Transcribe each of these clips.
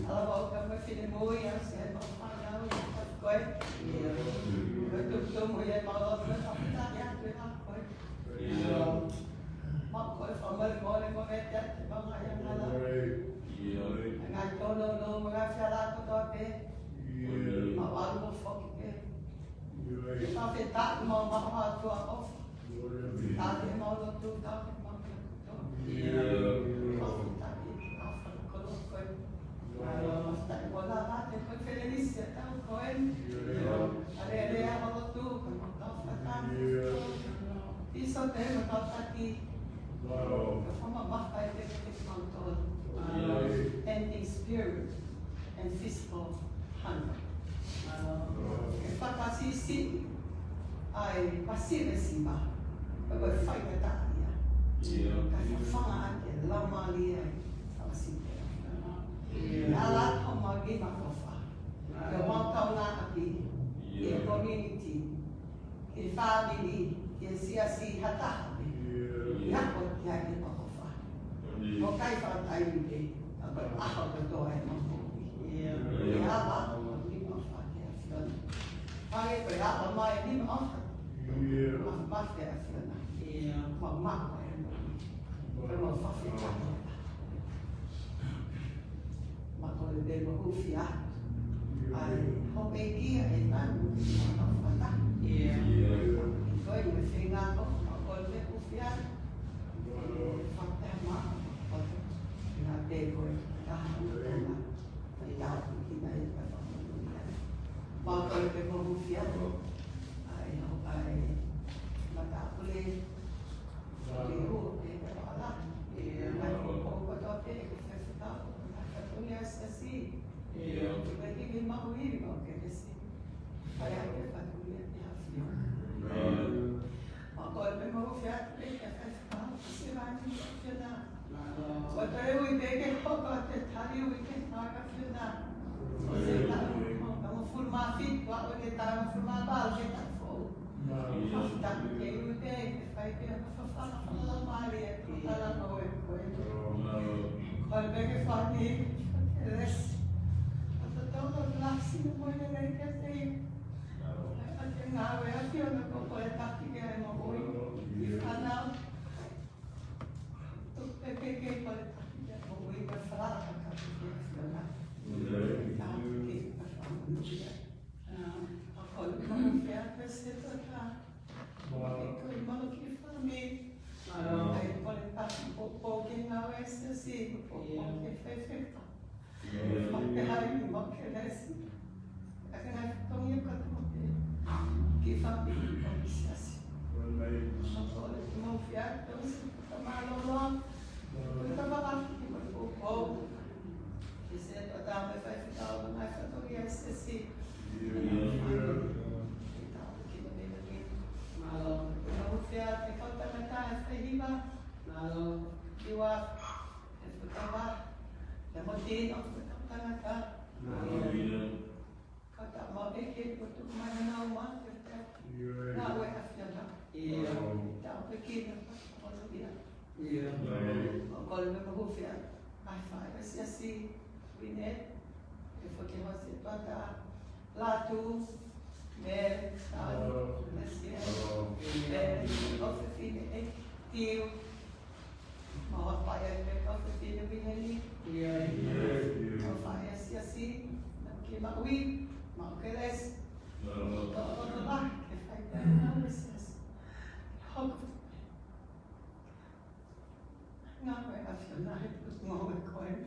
Alabao ka mafinimoy ang siya mapanaw yung pagkoy. Magtugtong mo yan mga mga kapitanya ko yung akoy. Makoy pamalmole mo metet mga yang alam. Ang tono mga fiala ko dote. Mawag mo fokike. Kapita mo mga ko ako. Tadi mo lo tu ta mga to. Wala natin pag feliz ya tao koen. Are ako tu magkapatan. Iso te magkapati. Kapamabakay this mountain. Ending spirit and physical hunger. Pagkasisi ay pasiresiba. Pag-fight na tayo. Kafangaan yan, lamali ay pasiresiba. Alat ang maging makofa. Gawang taon na api. In community. In family. In siyasi hatahabi. Yakot yan yung makofa. O kahit ang tayo hindi. Abang ako ito ay makofi. Yaba ang maging makofa. Pangit ko yaba may hindi makofa. Magmate at yun na. Magmako yan. Pero magfafit ako. Makolde mahufia ay homegi ay man mata ko yung singa ko makolde hufia fatama na dego kahapon ay dapat kinay pa makolde mahufia ay matakuli liho wala Yes, así. Lagi lima uwi mo kasi kaya ko patuloy niya siya. Ako ay mo fiat pe kasi rani siya na. Wala uwi beke ko at tali uwi ke taga siya na. Kasi tayo full mafit wa ulit tayo full mabal ke tafo. Tapos ke uwi kay ke fa mali at tala mo ko. Kalau bagi Fati, res, atau tahu laksi mo yung kasi, at yung nawe at yun ako po ay taki kaya mo po yung anak, tuk peke po ay taki kaya mo po yung kasara at taki kaya na. Ako yung kaya kasi ito ka, ito yung mga kifami. Ay, kualitas po ginawa sa si po efekto. Pagkahay mo magkalas. Kasi nagtong yung katumote. Kifami pag-isas. Makulit mo fiat. Sa malolo. Ito ba kasi magpupo. Kasi ito dami 5,000 na katong yes si. Fiat, ikaw tamata sa hiba. Iwa, ito tawa. Namutin ako itong tamata. Kata mo, ikit ko ito mananaw mo. Naway afya na. Ito pikit na pa. Kol na mahufya. Ay, fire siya si Winet. Ito kaya si Pata. Latu. Mer, Salo, Messia, Mer, Officine, Tio, mga payag ng Officine Binali, mga payag siya si, Kimawi, mga Keles, todo ba, kaya na Messes, nga may asyonahin, mga koen,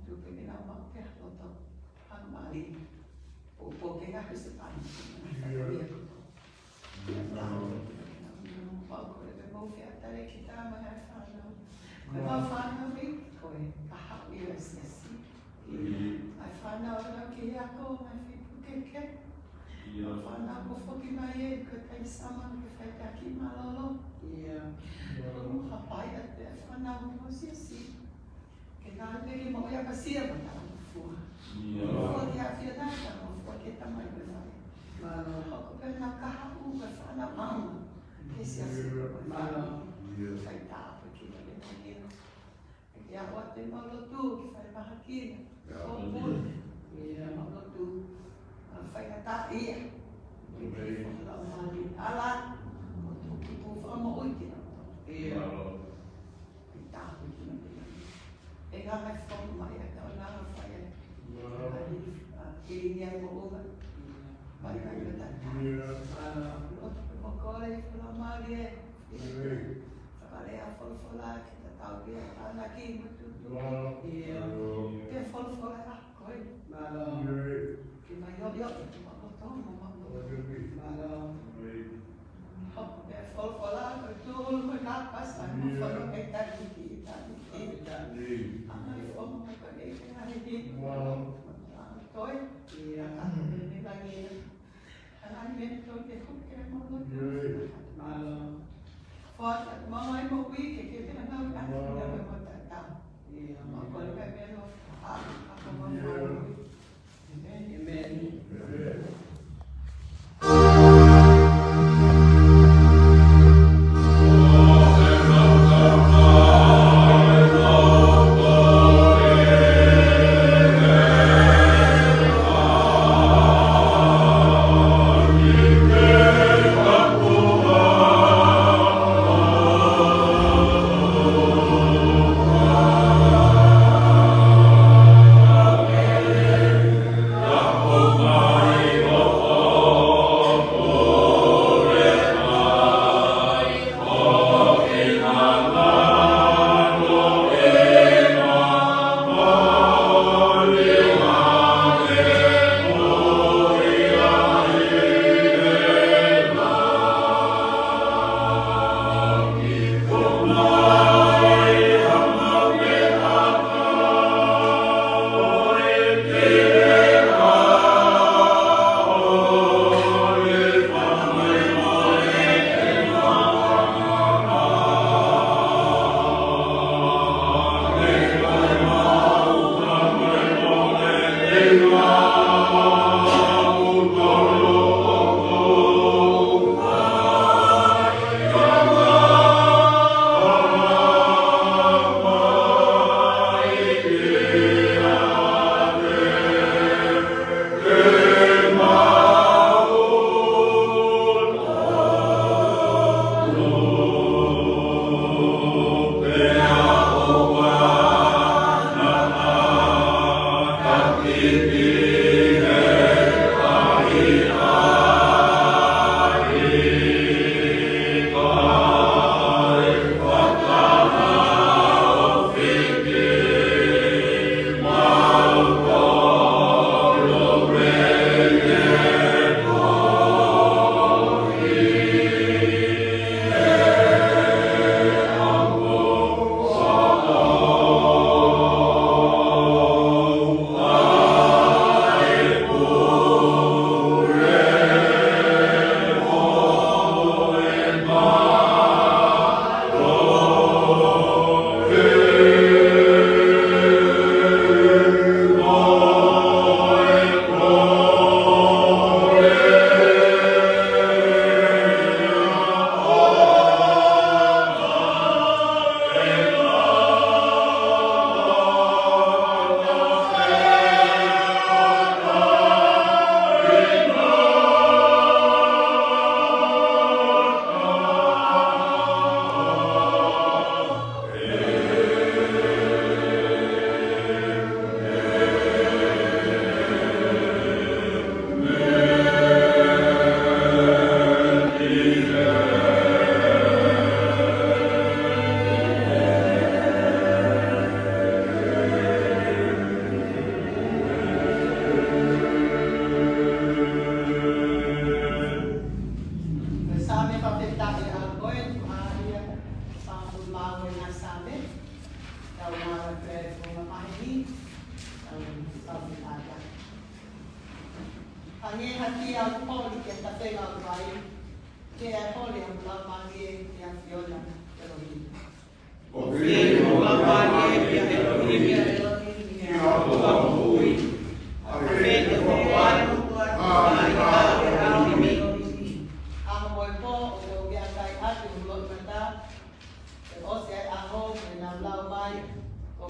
tupi ginawag kaya, loto, ang mali. Porque a receita kita mai benar. Malu aku pernah kahu ke sana mama. Kesiasi malu. Saya tak pergi lagi. ya waktu malu tu saya bahagia, kumpul, malu tu, saya kata iya, kalau mali alat, untuk kita mau uji, kita uji nanti. Enggak respon saya kalau saya, ini yang mau ubah, mereka kata, pokoknya kalau mali, sekali apa kita tahu dia lagi betul. Dia follow aku. Kita yuk cuma potong mama. Dia follow betul bernapas sama follow kita kita. Amal follow mereka ini hari ini. Toy. Ini lagi. Anak ini tu dia kuat malu. Fort mama ibu pergi ke kita nak kan dia memang tak tahu. Mama kalau kita apa mama. Amen.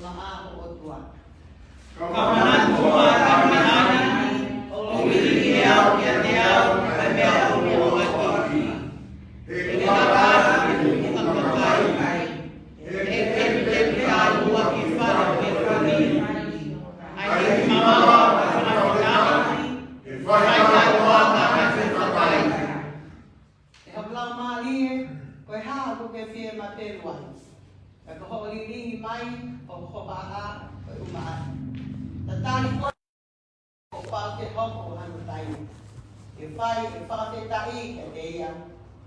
maa o tua. Kamahan tua kamahan, o wiliau kiatiau, kamiau o ati. Ikakak ikakakai, ikakak wakifar kifani. Ay mawa kamakai, ikakak wakifar. Hablang mali, ko'y ha ko kay fie matelwan. Ako lilingi mai o baka ko'y umaan. Tatali ko o pake hoko hanu tayo. Ifai ifake tai kadeya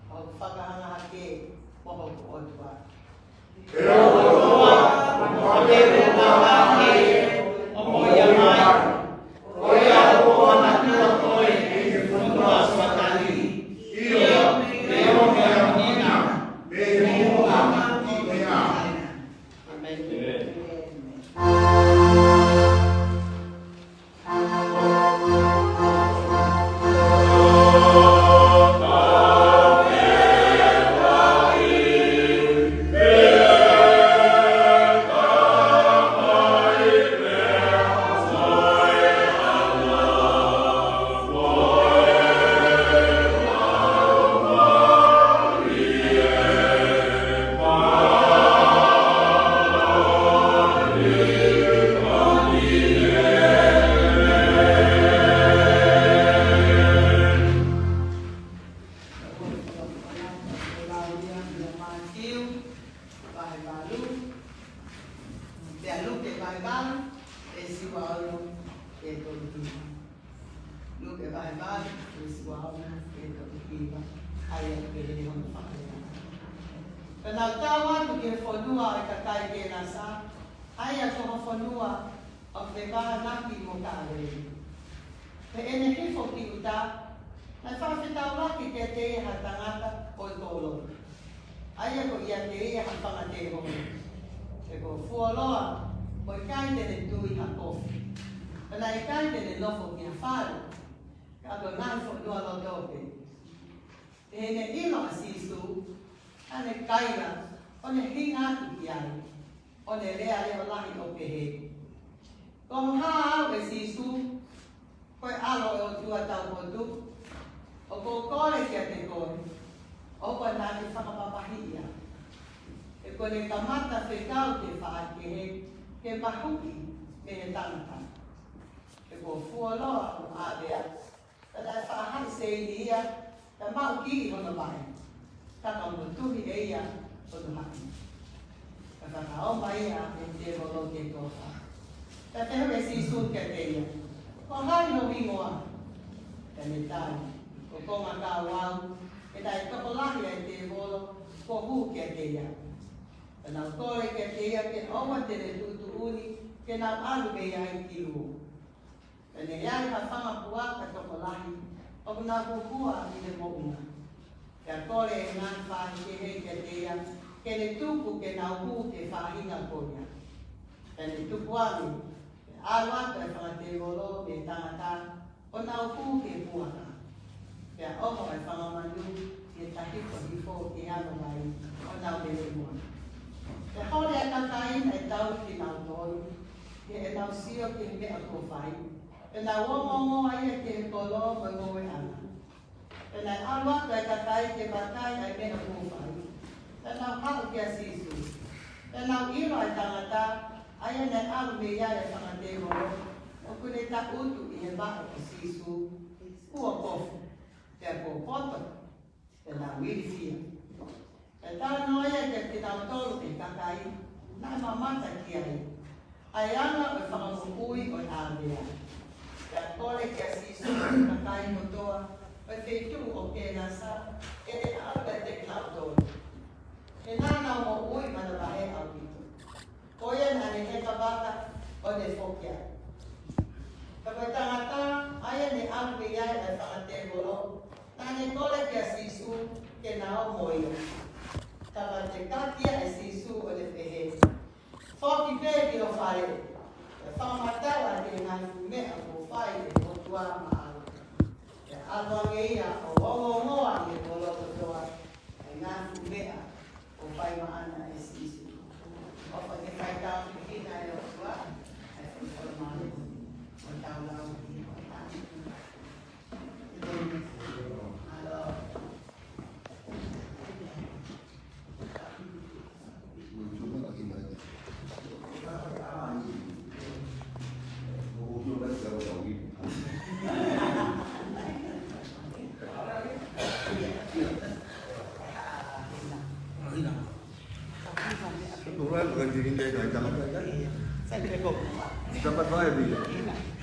o fakahangahake mo ko odwa. Penagtawan bagi fonua ikakai kenasa, ayah soha fonua of the bahanaki mo kaare. Te enehi foki uta, na whawhitau laki ke te hatangata o tolo. Ayah ko ia te ia hapangate ho. Te ko fuoloa, ko ikai tene tui hakofi. Pena ikai tene lofo ki hawhare, kato nai fonua lo tope. Te ene ilo asisu, ane kaina, one hinga ki ai, one lea leo lahi o pehe. Kong hao e sisu, koe alo e o tua tau kotu, o ko kore kia te koe, o koe nāki whakapapahia. E kone kamata whekau te whaakehe, ke mahuki me he tangata. E ko fuoloa o ārea, tada e whaahai se ia, ta mau ki hono mai. Taka mutuhi e ia o tuhaki. Taka kaoma ia e te rolo te koha. Ta te hoi si sun ke te ia. Ko hai no hingoa. Ka ne tai. Ko konga ka wau. E tai tokolahi e te rolo. Ko hu ke te ia. Ka nau kore ke te ia ke oma te ne tutu uni. Ke nau alu me ia i ki luo. Ka ne iai ha whanga pua ka tokolahi. O kuna kukua i te mounga. Ka kore e ngā whahi ke hei ke teia, ke ne tuku ke nau hu ke whahinga korea. Ka ne tuku ami, ke awa ke whangate rolo me tangata, o nau hu ke puaka. Ke oho e whangamanu, ke tahiko hifo ke ano mai, o nau me le mua. Ke hore a kakai e tau ki nau toi, ke e nau sio ke mea ko whai, e nau omongo ai e ke kolo mo ngoe ana. Pena alwa kai kakai ke bakai ai mena kufai. Pena hau kia sisu. Pena iro ai tangata, ai ne alu me ia e whangate horo. O kune ta utu i he bako o sisu. Ua kofu. Te ko poto. Pena wiri fia. E tau noia ke te tau tolu ke kakai. Nai mamata ki ai. Ai ana o whangamukui o ārea. Te kore kia sisu kakai motoa. But they do okay nasa, e te aula te klauto. E nana mo ui mana wahe au pito. Koia nane he kabaka o ne fokia. Kako tangata, aia ne alu iai e whangate golo. Nane kore kia sisu ke nao moio. Kapa te kakia e sisu o ne pehe. Foki pe ki o whare. E whamatawa te ngai mea ko whai e motua maa. Alwa ngeia o ongo ngoa i e kolo kotoa e ngā kumea o whai maana e sisu. Dapat bayar dia.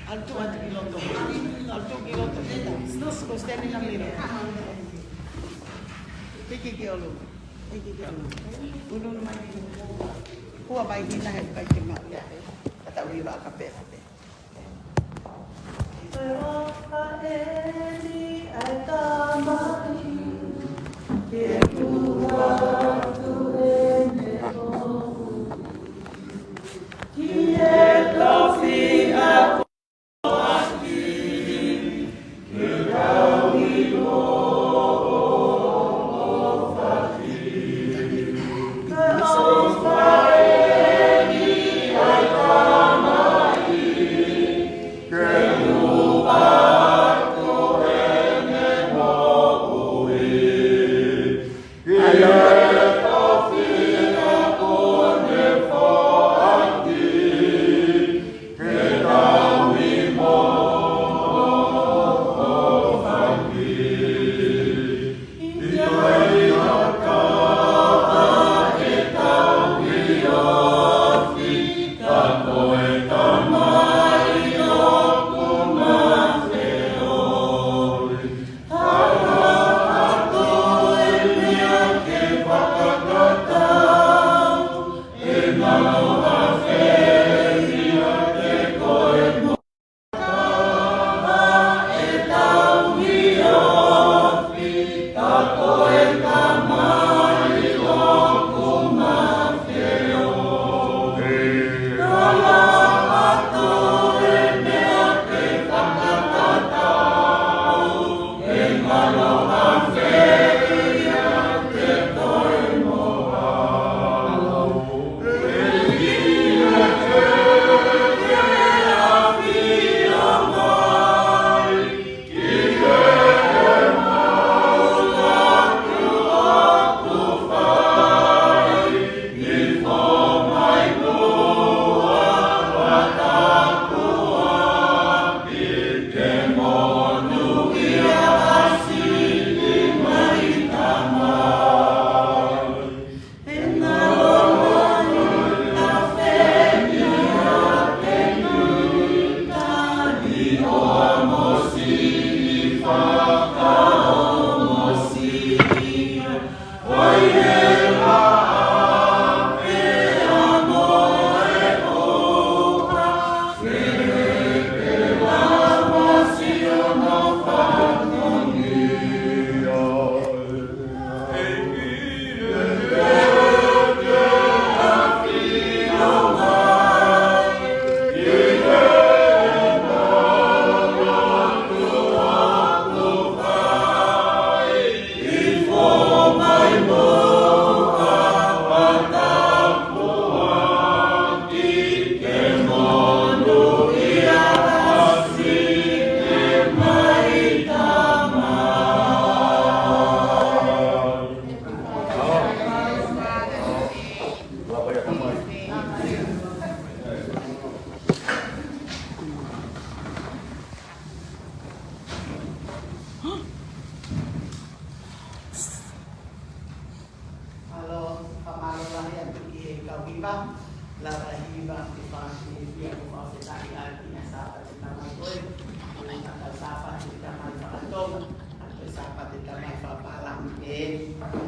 Alto kiloto. Sto scostando la mira. Piki kiolo. Uno mai. Kuha ba hina hay pa kima ya. Katawi ba ka pe.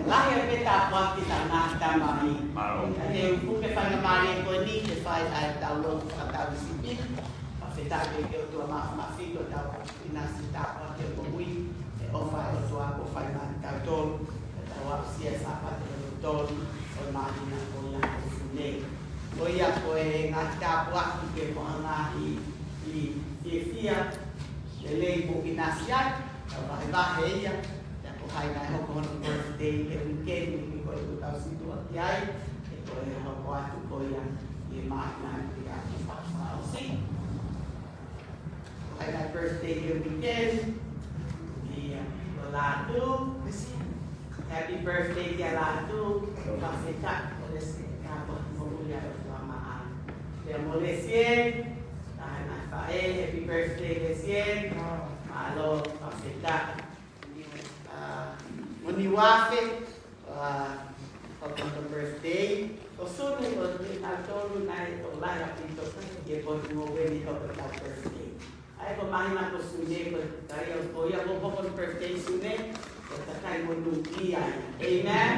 Lahir beta waktu kita nak tamai. Ada bukan pada mari ko ni ke fai ai download atau sipil. Beta ke tu mak figo tau inasi tak waktu ko mui. Ofai tu aku fai man tau tol. Tahu sia sapa tol on mari na ko la sune. Oya ko ngata waktu ke ko anahi di dia lele bu inasiat. Bahaya ya. Hai nai ho kon birthday ke weekend ni ko tu tau situ atiai ko e hoko atu ko ia i maana i a whakawhausi. Hai na birthday here weekend. Iya, Latu. Happy birthday dia Latu. Pasita oleh kamu memulia keselamatan. Dia boleh sien. Tahan happy birthday lesien. Malo pasita. Moniwafe. Happy birthday. Kosun ni atau naik tolak itu dia pun mau beli happy birthday. Ay kumain ako sune ko tayo ko ya ko po birthday sune ko takay mo nuki ay amen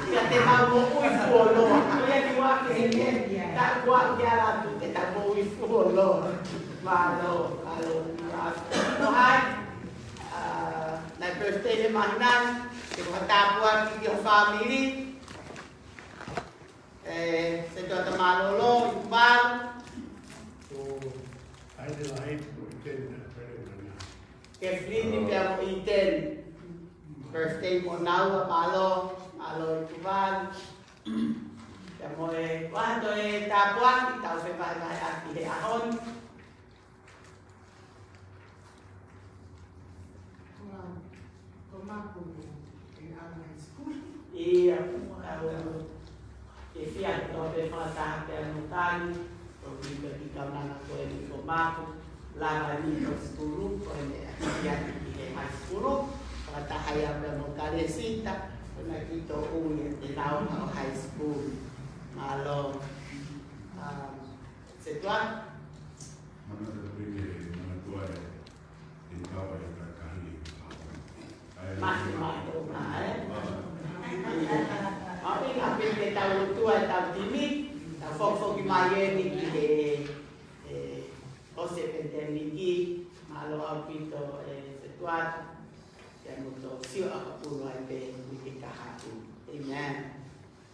ya te mo uy folo ya di wa ke ta kwa ya la tu te ta mo uy folo malo no hay na birthday ni Mahnan ko tapuan ki yung family sa to malolo ibang Keflin ni Piamo Iten. Birthday mo now, malo ituban. Piamo wando tapuan, itaw sa bagay at ihahon. Iya, Ifia ito sa Piamutan. Ikaw na nakuha kumaku. Lama nito skulu, yan high school, pagkatahayang na magkaresita, kung nakito ulit, tinawag ako high school. Malo, setuan? Mas-mato na Okay, kapit may tawag tuwa, tawag timid, tawag imayen ni Jose Penteniki, malo apito setuat, yang untuk siu apapun wae dikahatu. Amen.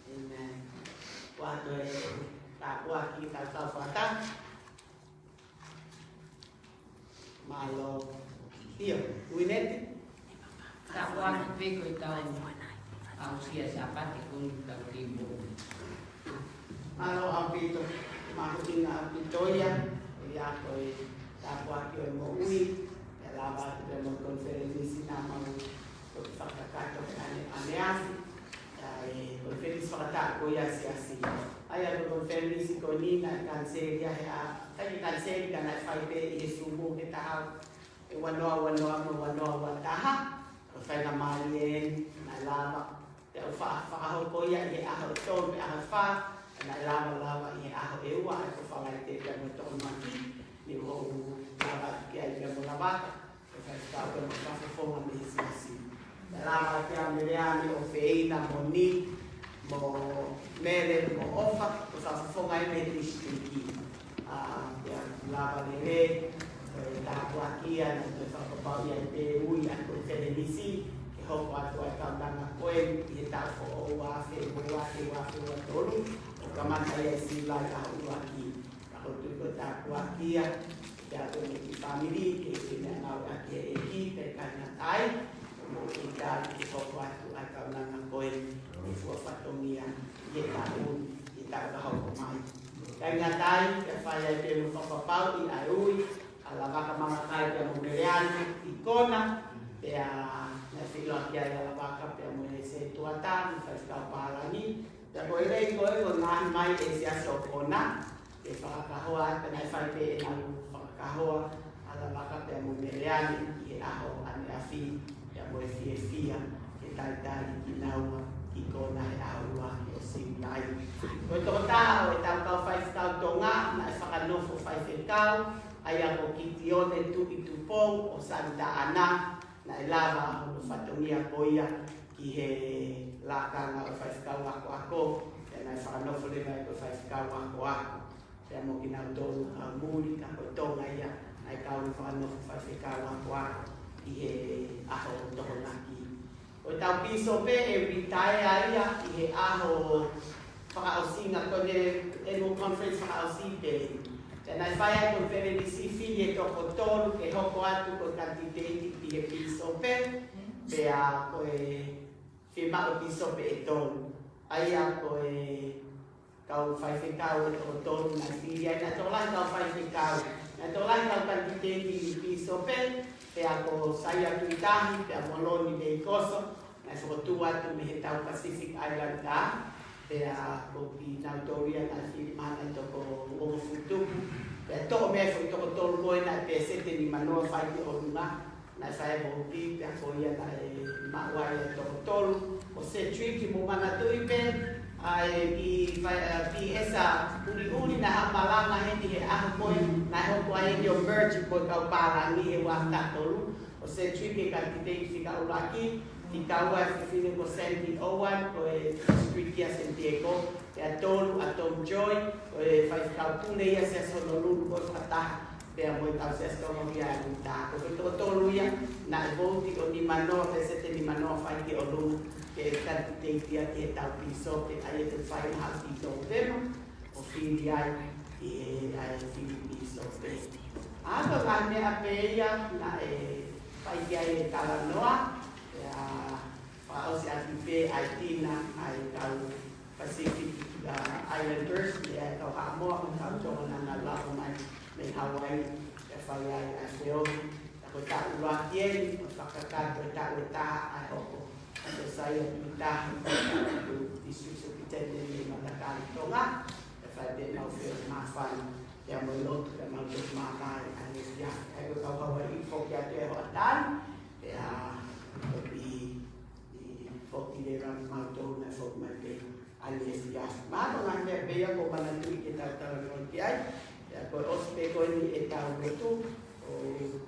Amen. Waktu takwa kita safata, malo iyo, winet. Takwa peko itaw ang siya sapat kung tagtibo. Malo apito, makuting apito yan. Ako tapwa ko mo uwi kailangan ko mo conference na mo pagkakato ani ay conference pakata ko ya si ay ang conference ko ni na cancel ya ay cancel kana five isubo kita wano taha fay na malien na lama ya fa ko ya ako to fa na lama ya ewa ko fangaite ka mo to maki ni ho lama kaya ka mo lama ka sa ko sa fo mo sisi lama kaya meriani o feina mo ni mo mele mo ofa ko sa fo ngai me tishiki ya lama le ta ko akia na sa ko pa ya te uya ko felici ho pa to ka na ko e ta fo wa fe tolu kaman saya sila tahu lagi kalau tu kita kuakia jatuh di family kita nak akia eki tekanya tai kita sesuatu atau nang koin suafatomia kita pun kita tahu kemai tekanya tai saya perlu papau di arui alaba kama kai dia memberian ikona ya nasi lakia ya alaba dia mulai tuatan saya palani ya boleh kau ngan mai Asia sokona, pakahua kena FIP yang pakahua ala bakat yang memberian iaho ane afi yang boleh fia kita dari kinawa ikona iaho yo simai. Kau tahu kau 5 tahun tonga na pakano 5 tahun ayah ko kitione tu itupong o Santa Ana na ilava o fatomia koya kihe lakang o 5 tahun ako dan ay pakano fully na ko 5 tahun ako kaya mo kinauto muli ako tonga ya ay kaun pakano 5 tahun ako kihe ako tohon laki o tau piso pe every time ay kihe aho pakausinga ko emo conference pakausinga. Dan al faya conferensi figlie toko tolu che hoko atu con cantiteti di piso pe a firmare piso pe tolu. ai ako kau fai kau o tonu na filia na tolan kau fai kau na tolan kau kan tiki piso pen pe ako saya tuitahi pe amoloni de koso na so tua tu me tau Pacific Island ka pe ako pi nautoria na filmana to ko o futu pe to me foi to tolu boy na pe sete ni mano fai o luna na sai bo pi pe ako ia na mawai to tolu o se tricky mo mana tu ipen ai i esa uri na amalanga hindi he ako po na ho po ai yo merge po ka para ni he wa ta tolu o se tricky ka tite fika ulaki ikaw ay feeling ko senti owan ko street ya Santiago ya tolu atom joy ko five ka tune ya se solo lulu ko kata pero mo ta se sto mo ya ta ko to tolu ya na volti o ni mano se te ni mano fai ki o lulu que te dia que tal piso que aí te faz mais piso tema o fim de aí e aí fim piso agora lá me apeia na fai que aí tá noa para os atividades aí na aí tal Pacific Islanders ya kau hamo kau jangan na lá mais me Hawaii ya fai aí eu aku tak luar dia pakakak tak ai hopo saya minta isu-isu kita ini mengatakan tonga pada mau firman yang melot dan mau makan anis ya kalau kau info ya dia hotan ya lebih di fokus dalam mau na fok mate anis ya mana nanya biar kau mana tu kita tahu dia ya kau ospek kau ini etau betul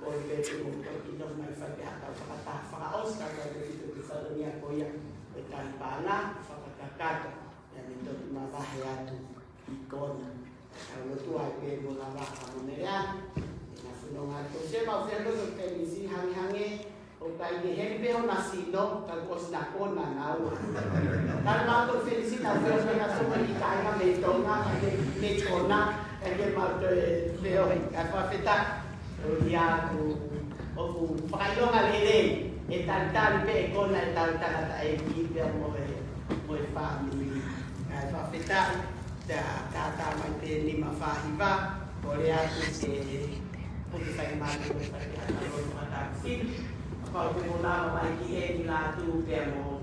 kau betul untuk kita mai fakat atau fakat os kalau itu Salunya koyak betan pala fakakakat yang itu mabahya tu ikon kalau tu ape mulaba amunean na funonga tu sema felo tu tenisi hangi o kai de hempe o nasino tal kos na kona nau tal ma tu felisi na felo na so mai kai na me tona me tona e ma tu feo ka fa feta o dia o failo galere e tal pe con la tal ai ki mo family fa feta da kata mai te ni ma fa hiva ore aku se pudi sai ma ko fa ya ko ma taxi apa ko na mai ki e ni la tu pe mo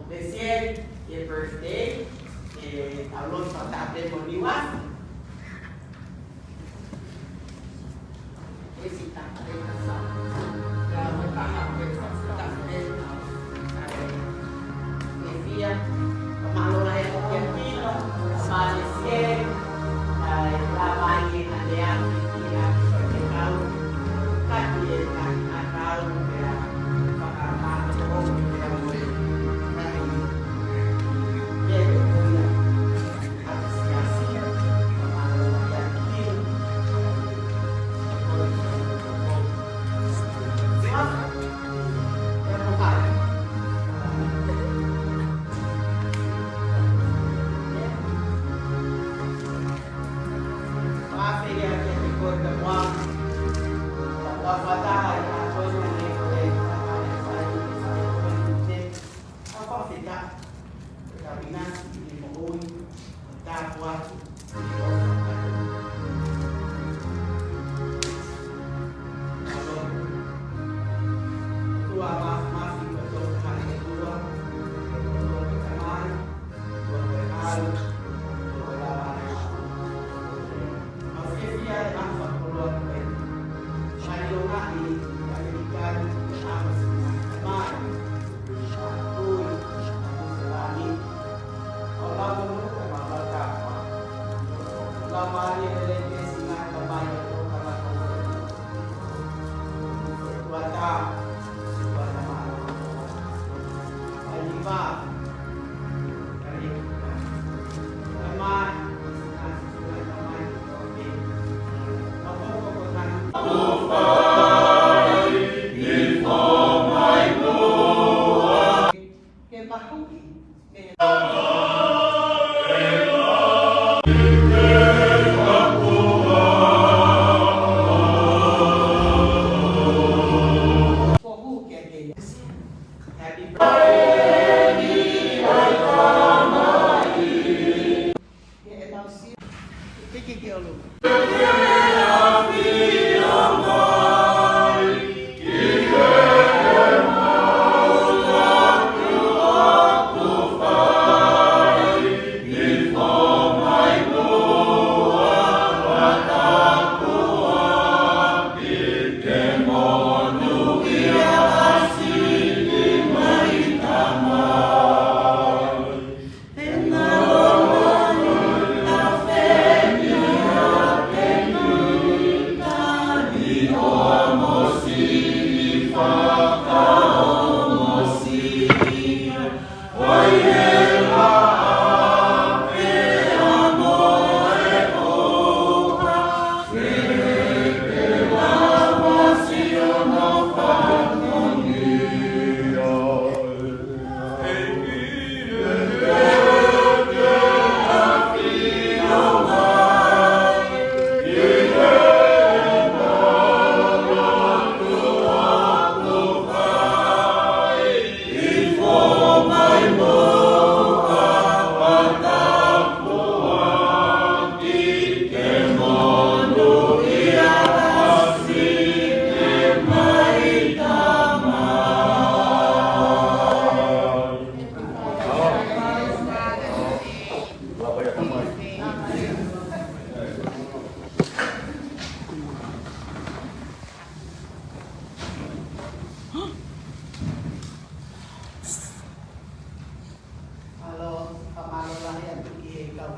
desien e birthday e alon fa ta pe mo ni wa esita Pemalo lahir Argentina, Malaysia, Lamanya ada yang tidak tahu, kan dia tak tahu dia pakai orang dia boleh dia boleh apresiasi pemalo lahir Argentina.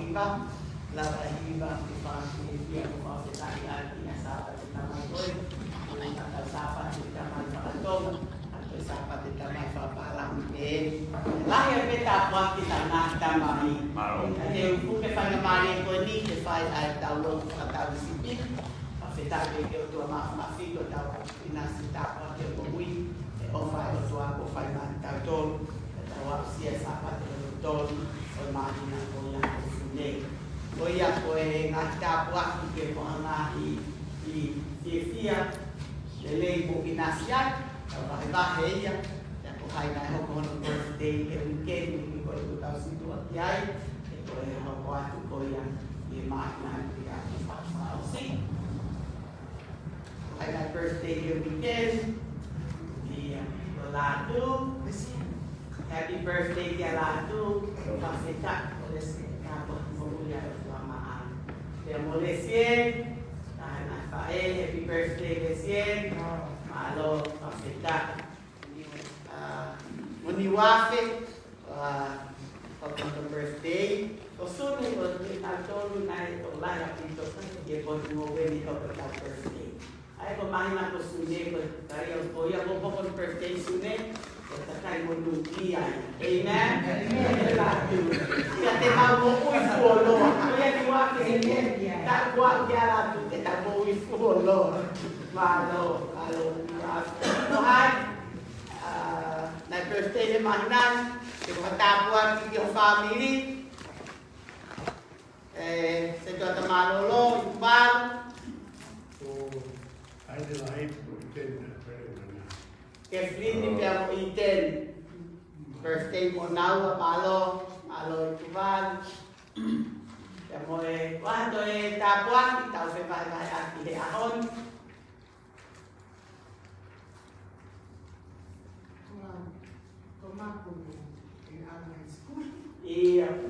hiba, lava hiba, hiba ko sa tayo sa tamay ko. Ang sapat sa tamay sa katong, at sapat sa tamay sa palamin. Lahir kita po kita na tamay. At yung kung kapangamali ko ni kifay ay tawag sa tawag sipil. Kita ko to mafito tawag pinasita ko at yung buwi. Ofay o tuwa ko fay man tawag. Tawag siya sapat tol o mali na ko lang sunday. Kuya ko ay nagtapwa ke po ang i lele po kinasyan bahay ya ko hay na ho ko birthday weekend ko ito taw si tuwa yay ito ay ho ko ya di makna dia pa si ay na birthday weekend di lado happy birthday dia lado pasita oleh kapag muluya selamat dia boleh sien tahan happy birthday sien malo pasita muniwafe pag birthday sunod ko tagtolo na ito lahat dito sa ipon mo when ito pag birthday ay kumain ako sunod ko tayo ko ya ko pag birthday sunod Takay mo lukiyan. Amen? Kaya tinaw mo ko ifolo. Kaya diwa kasi takwa kaya lato. Tinaw mo ifolo. Malo. Tuhan, na birthday ni Mahnan, katapuan yung family. Sa ito at Manolo, yung bal. Ay, lahat po ito. Keflin ni Pia mo iten. Birthday mo now, malo ituvan. Kaya mo wando tapuan, itaw sa bagay at ihahon. Tumapo mo in our school. Iya,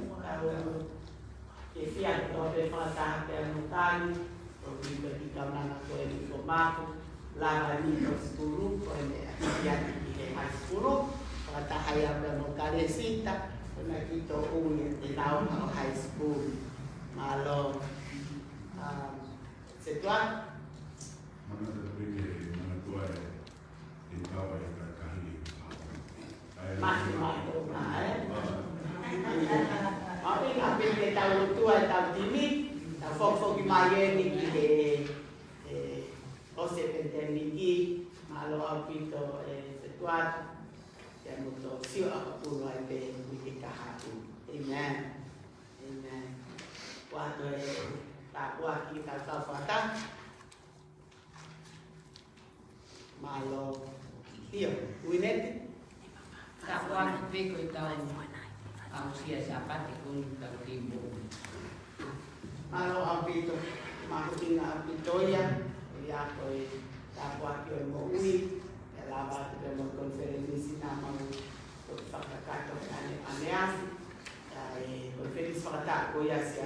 kaya ito ay pangatahan kaya mutan. O dito ikaw na ako ay tumapo. Laban nito siguro, kung yan high school, pagkatahayang na mong karesita, kung nakita uwi, tinawag ako high school. Malo, Setuan? Mana terpilih, mana tua ikaw ay kakahili. Mahal na okay, kapit na tawag tua, tawag dini, tawag imayen ni Jose Penteniki, malo ang pito Setuan, yan mo to, siyo ako puno ay pinigit kahapon. Amen. Amen. Wato takwa kita sa fata. Malo, iyo, winet. Takwa ko itaw ang siya sapat kung tagtibo. Malo ang pito, makuting na ang pito yan. Kaya ko takwa ko mo uwi. Kalabat ko mo konferensi na mga pagkakato ane-aneas. Ay konferensi pakata ko ya siya.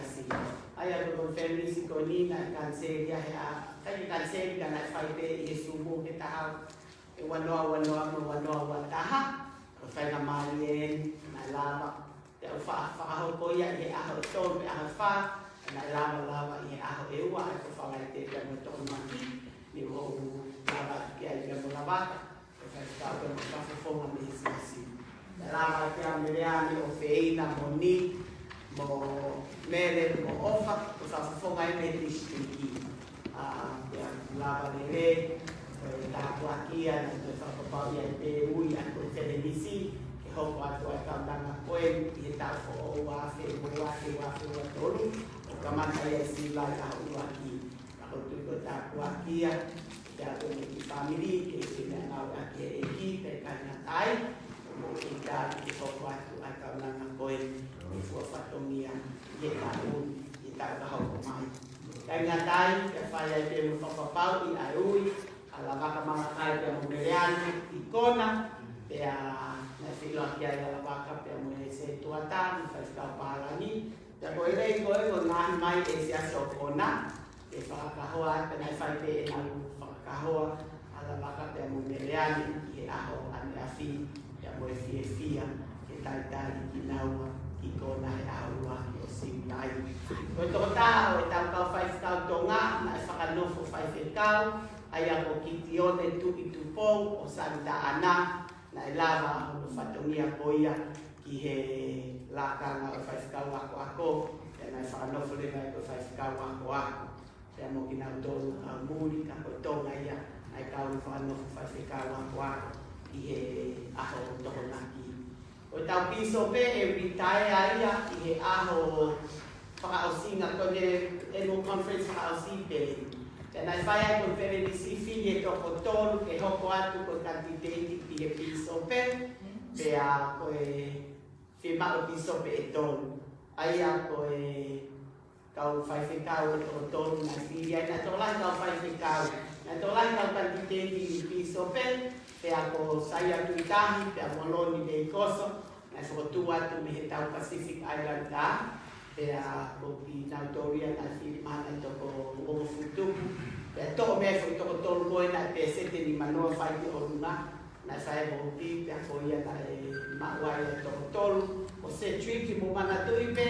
Ay ang konferensi ko ni na kanseria ya. Kaya kanseria na fight isubo kita wano taha. Kaya na malien na lama. Kaya fa ko ya aho to fa. Na lama aho ewa ko fa ngai te mo to maki. Ni ho laba kaya mo laba. Kaya ka fo mo mesisi. Lama kaya meriani o feina moni mo mele mo ofa ko sa fo ngai me tishiki. Ya laba nere takwa kia na sa papa ya te ui an ko televisi ke ho pa to ka danga koen ita fo wa fe tolu kaman saya sila ya uaki ako tu takwa kia ya to ni family ke sina na ke eki pe kana tai mo kita ko pa to ka danga koen fo fatomia ye ta un ita ka ho mai kaya tai ke fa ya te mo papau i ai alabaka mga kaya pia mumelian ikona pia na silo kia alabaka pia mumelian tuatan festa parani ya ko ile ko na mai esia sokona e pakahua pia fai pe na pakahua alabaka pia mumelian i aho ani afi ya mo fia kita tali kinawa iko na awa o simai. O ito ta o itaw kau 5 tonga na whakanofo 5 kau ai ako kitione tu itupong o Santa Ana na ilawa o whatongia poia ki he laka nga o 5 kau ako na whakanofo le mai o 5 kau ako. Kaya mo kinautolo ang muli ka ko tonga ia ai kau whakanofo 5 kau ako ki he aho toko naki. O tau piso pe e ritae aia i he aho whakaosinga kone emo conference whakaosinga. Tēnā whaia ko pere ni sifi e toko tolu ke hoko atu ko kantiteiti i he piso pe. Pea ko e whimao piso pe e tolu. Aia ko e kau whaiwhekau e toko tolu na whiri ai. Nā tolai kau whaiwhekau. Nā tolai kau kantiteiti i piso pe. Pea ko saia tuitahi, pea moloni de koso, na whakotu atu me he tau Pacific Island ka, pea ko ki nautoria na whirimana i toko o futuku, pea toko mea whai toko tolu koe na pea sete ni manoa whai ki o runga, na whai mo pi, pea ko ia na e mawai e toko tolu, o se triki mo mana tui pe,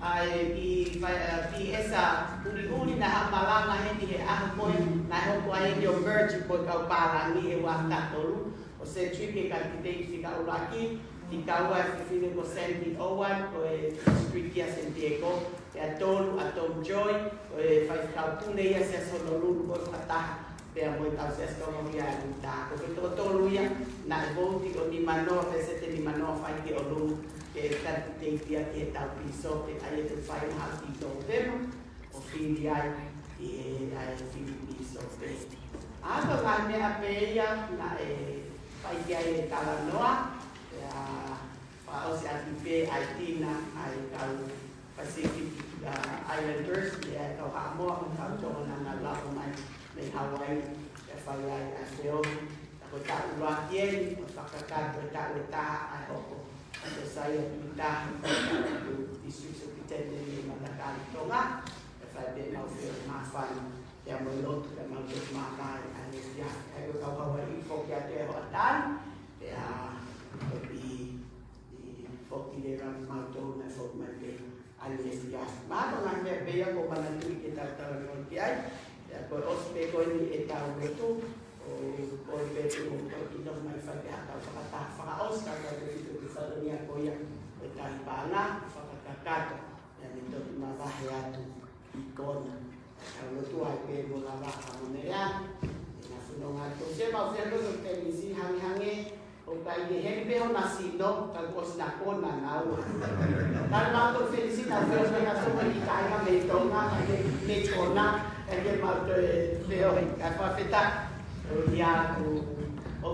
i esa uri na hamalanga hendi he aho koe na hoko ai o merge koe kau parangi he waka tolu o se triki ka kitei whika uraki i kaua e whiwhine ko Sandy Owen ko e Street Kia Santiago e a tolu a Tom Joy ko e whaikau pune ia se sonolulu ko kataha pea mo i tau se astongo ia e uta ko ke tolu ia na e voti o ni manoa pe sete ni manoa whaiki o lulu ke kantiteiti e tau piso pe ai e te whai hati tō tema o whiri ai i e ai whiri piso pe. Ato ngā mea pe ia na e whai ki ai e tala noa e a whaosi ati pe ai tina ai kau Pacific Islanders e a kau hamoa o kau tōna ngā lapo mai me Hawaii e whai ai a whiohi ako tāu roaki e o whakakato e tāu e taha ai hoko. Ito saya pindah untuk district superintendent di Manakali Tonga. Saya dia mau firman yang melot dan mau makan anis dia. Kalau kau Hawaii fok ya dia hotan, dia lebih di fok di dalam motor dan fok mereka anis dia. Mana orang dia bayar kau mana tu kita terlalu kiai. Ya kau ospek kau ini etau betul. O betu untuk kita mai fai atau fakata fakaos kata itu di Salonia koya betai bana fakata yang itu mabahayatu ikon kalau tu ai pe bola ba amunea ina funonga to se ma fe lo te misi hangi o kai de hempe o nasino tal kos na kona na o tal ma to felicita fe o na so mai kai ka me tona me kona e ke ma to fe o ka fa feta dia o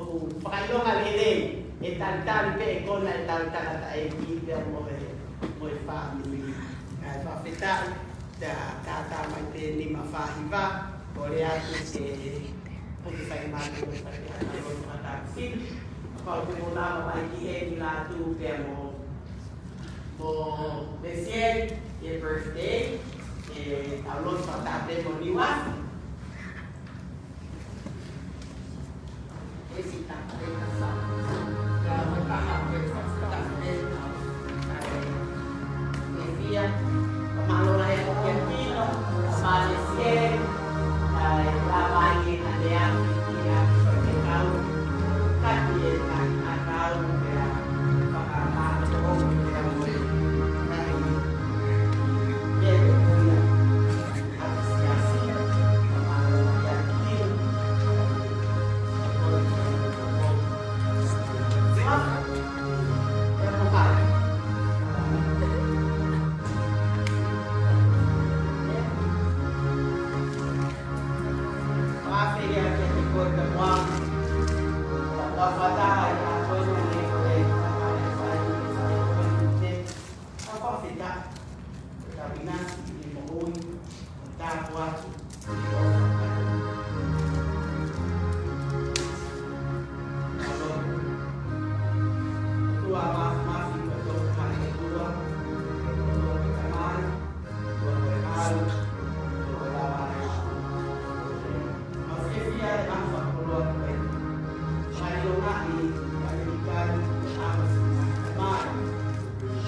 whakailonga lele e tantari pe e kona e tantara ta e pia mo e family e whawhetai ta tata mai te lima whahiwa o le atu ke puki whaimatu o whakiata o whataksi whau te mo nama mai ki e ni latu pia mo Messier e birthday e taulon whatate mo niwa visita para casa. Kalau tahap berfasilitas Nevia, pemalo layak Argentina, Malaysia, Lamanya ada yang tidak berkau, kaki akal ya, pakar orang yang boleh, dia punya apresiasi pemalo layak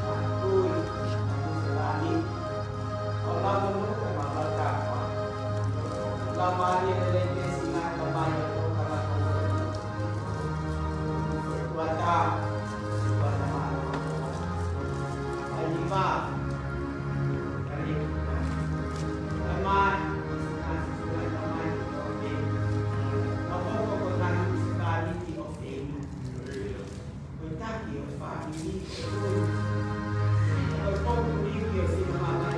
Aku kamari leleke singa kamay ko kalako. Wata wata malo. Alima kali. Kamay singa singa kamay ko. Ako ko nang quality of aim. Quality of family. Ako ko live sa mga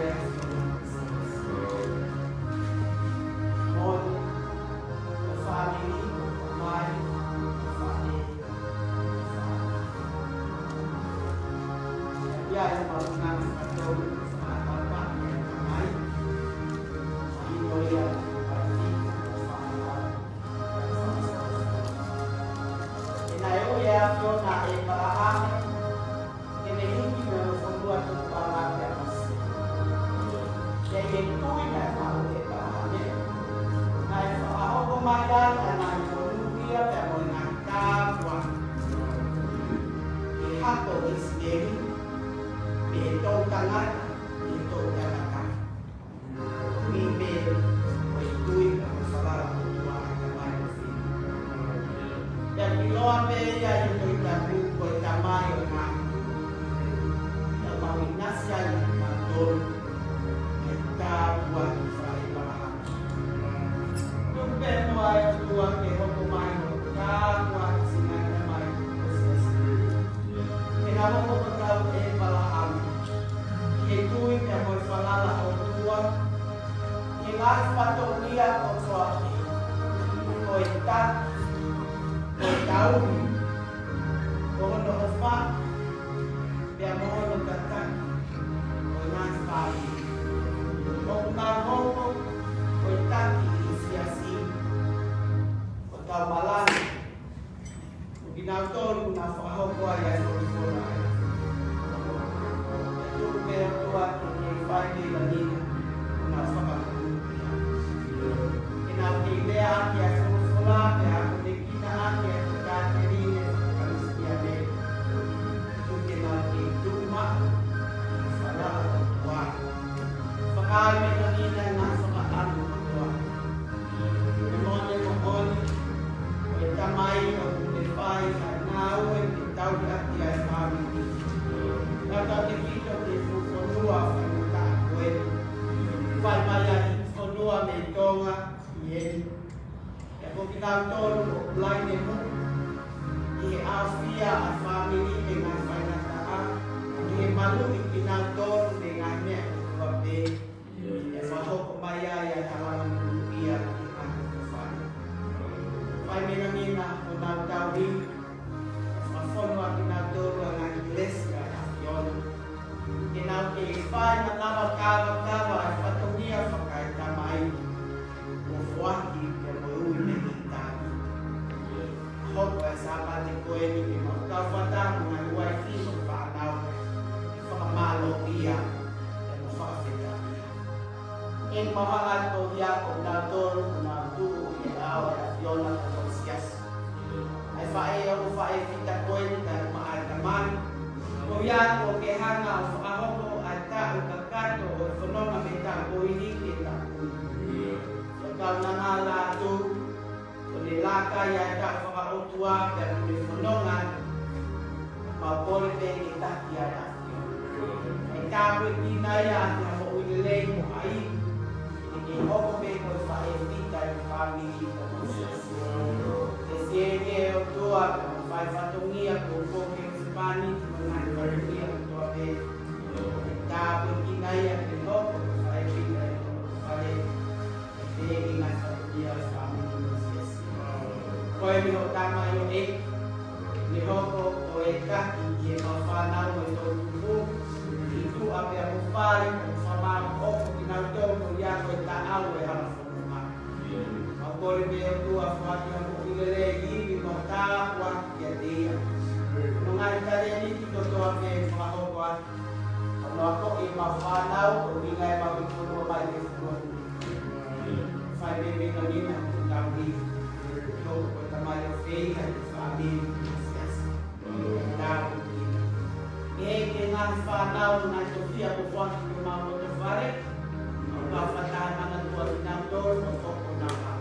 Ang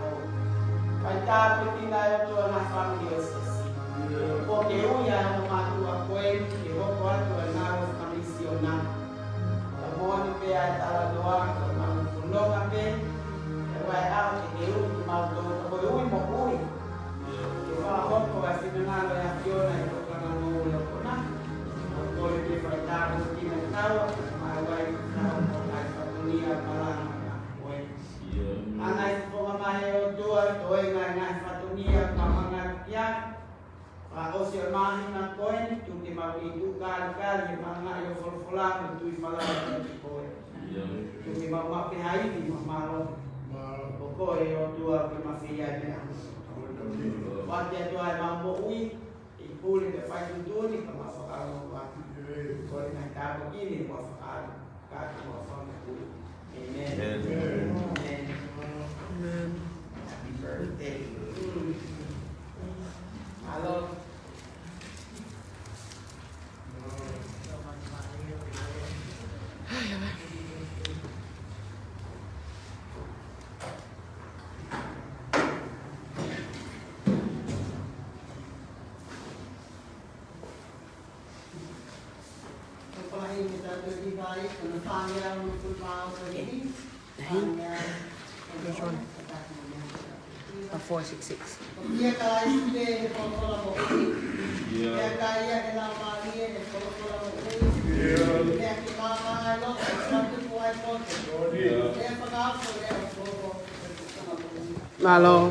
tapo tinayo to na familiosasi. Porque uya no matu a koe, que vou quanto a nao kamisiona. Amoni pe a tala doa, ko mau kulonga pe. Vai ao que eu mau to, ko ui mo ui. Que va hoko a sinana ya fiona e toka na no lo kona. Ko le vai tapo tina tau, mai vai tau ko ai fatunia palana ya koe. Anai ponga mai o tua toi ngai fatunia mamanga kia. O se mahi na koe tu ke mau i tu kari manga yo folfolanga tu i falanga tu koe. Tu ke mau mape haini mamalo. O koe o tua ke mawhia mea. Wate atua e mambo ui, i puli ke whai tunduni ka mawhakaro wati. Koe ngai tāko kini mawhakaro. Kati mawhakaro ui. Amen. Amen. Happy birthday. Hello. Which one? 466. Dia kaya ide kalau mau dia kaya dalam mali kalau mau dia kita lo satu kuai pun dia pengapu dia Malo.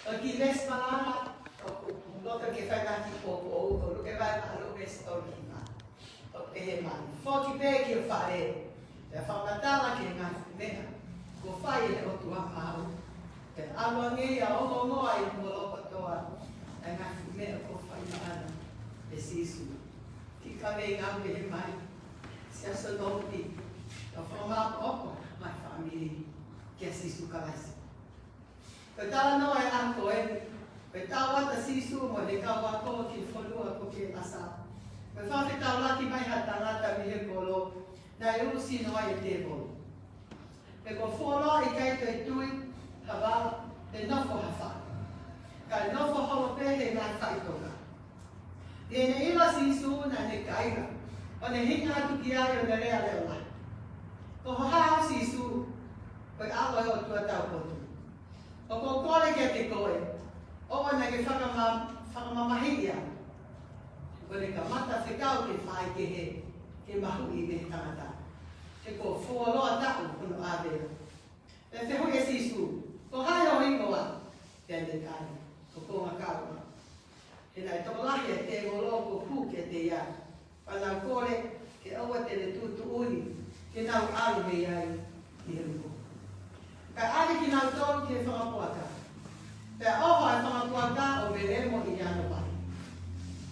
Perché lei spara Foki pe ki o whare. Te whamatala ki ngā mea. Ko whai e o tua au. Te alua ngi a o moa i mua o katoa. E ngā mea ko whai ana. E sisu. Ki ka me ngā me mai. Se aso nōti. Ka whamā oko mai whamiri. Kia sisu kalaisi. Ko tala noa e anko e. Ko tāwata sisu mo le ka wako ki whanua ko ke asa. Ko whawhi tau laki mai ha tangata mi he kolo. Na e usi noa e te bolo. Pe ko wholoa i kei te tui. Ka wala te nofo ha wha. Ka nofo holo pehe nai whaitoka. E ne ila sisu na ne kaira. O ne hinga atu ki ai o ne rea leo lai. Ko hoha au sisu. Ko awa e o tua tau potu. O ko kore kia te koe. O wana ke whakamamahia. Ko ne ka mata whekau ke whai ke he. Ke mahu i me tangata. Ke ko whualoa tau kuno āwea. Te te hui e sisu. Ko hai o ingoa. Te ane kai. Ko konga kaua. E nai toko lahi e te ngolo ko pū ke te ia. Whanau kore ke aua te le tūtu uni. Ke nau alu me iai i he ruko. Ka ari ki nau tōru ke whakapuaka. Te oho e whakapuaka o me remo i anu pai.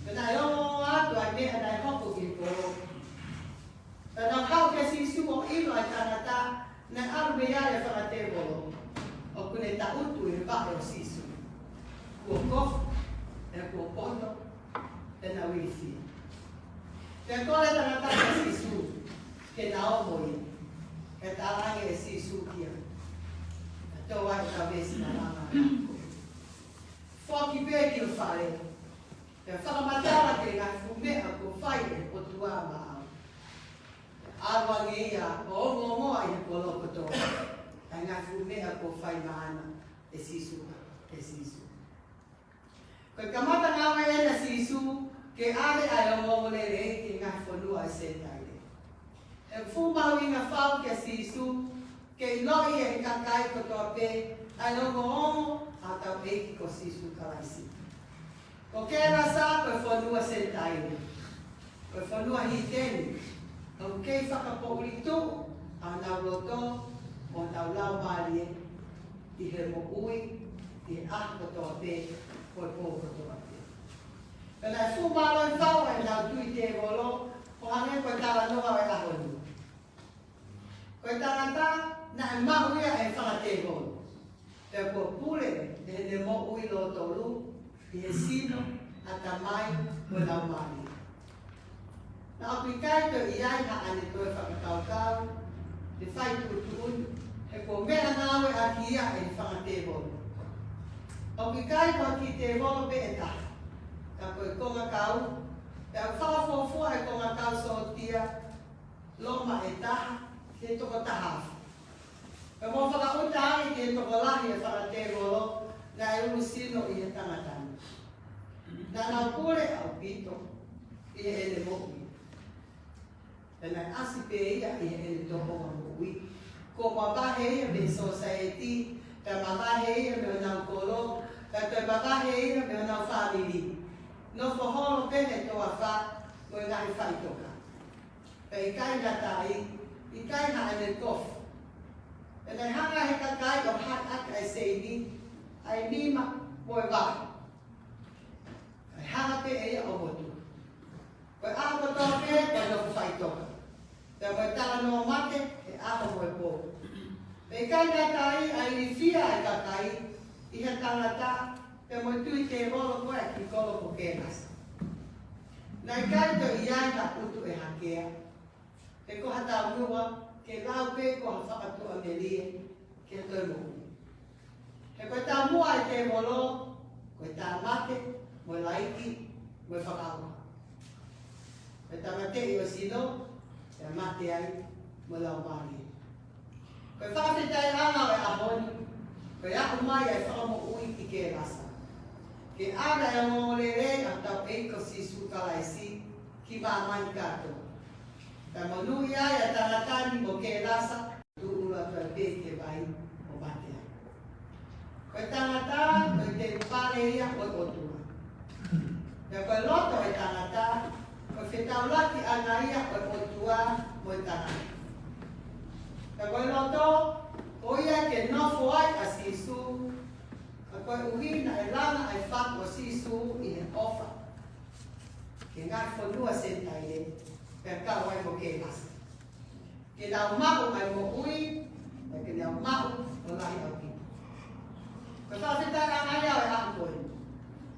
Ka nai ongo atu ai mea nai hoko ki koro. Ka nau hau ke sisu o ilo ai tangata na alu me iai e whakate bolo. O kune ta utu i wahe o sisu. Kua kofu, e kua poto, e na wifi. Te kore tangata ke sisu, ke na omoi, ke ta arangi e sisu kia. Tō ai ka vesi na ranga nako. Whoki pē ki o whare. Te whakamatara ke ngai whumea ko whaire o tua maa. Awa nge ia o ongo moa i ko loko tō. Ai ngai whumea ko whai maana e sisu. E sisu. Koe kamata ngawe e na sisu ke are ai o ngomole re ke ngai whanua e setaire. E whumau i ngā whau ke sisu ke loi e kakai ko toa pe, ai no ongo a tau eiki ko sisu kalaisi. Ko kēra sā koe whanua sentaire. Koe whanua hi tēni. Au kei whakapouri tū, a nau loto, o tau lau mārie, i he mo ui, i he aha ko toa pe, koe pō ko toa pe. Pena e whumalo i whau e nau tui te wolo, o hange koe tala noa e ahonu. Koe tangata, na e mahuia e whakate honu. Te kua pule e ne mo ui lo tolu, i he sino a ta mai o lau mari. Na api kai to i ai ha ane koe whakataukau, te whai tuutun, e kua mea ngawe a kia e whakate honu. Api kai to ki te honu pe e taha. Ka koe konga kau, te au whawafofua e konga kau sotia, loma e taha, ke toko tahafu. Ka mo whakautaari ke toko lahi e whakate rolo, na e uru sino i e tangatana. Na nau kore au pito, i e ele mohi. E nai asi pe ia i e ele toho a mohi. Ko mawahe ia me society, ka mawahe ia me o nau koro, ka te mawahe ia me o nau family. No whaholo pene toa wha, mo i ngai whaitoka. Ka i kai ngatai, i kai na ane kofu. E nei hanga he kakai o hat aka e seini, ai mima moe wahi. Ai hanga pe e ia o motu. Koe aho toa pe, koe no whaitoka. Te koe tala no mate, e aho moe pō. Pe kai ngatai, ai ni fia e kakai, i he tangata, te moe tui te rolo koe ki kolo ko kēnas. Nei kai to i ai ka putu e hakea. Te koha tau mua, ke lau pe ko ha whakatua me lie, ke toi mohu. He koe tā mua e te molo, koe tā mate, moe laiki, moe whakaua. Koe tā mate i o sino, te mate ai, moe lau mari. Koe whawhetai ana o e ahoni, koe aku mai ai whakamo ui ki ke rasa. Ke ana e ngomole re a tau eiko sisu kalaisi, ki māmani kātou. Ta manui ai a tangatani mo ke rasa, tuura tua pe ke vai o batea. Koe tangata, koe te pare ia koe otua. Koe loto e tangata, koe whetau laki anaia o tua mo tana. Ka koe loto, o ia ke nofo ai a sisu, ka koe uhina e lana ai whako sisu i he ofa. Ke ngai whanua sentai e, pe kau ai mo ke lasa. Ke nau mau ai mo ui, ke nau mau o lai au ki. Ka whawhetara ai au e aku koe.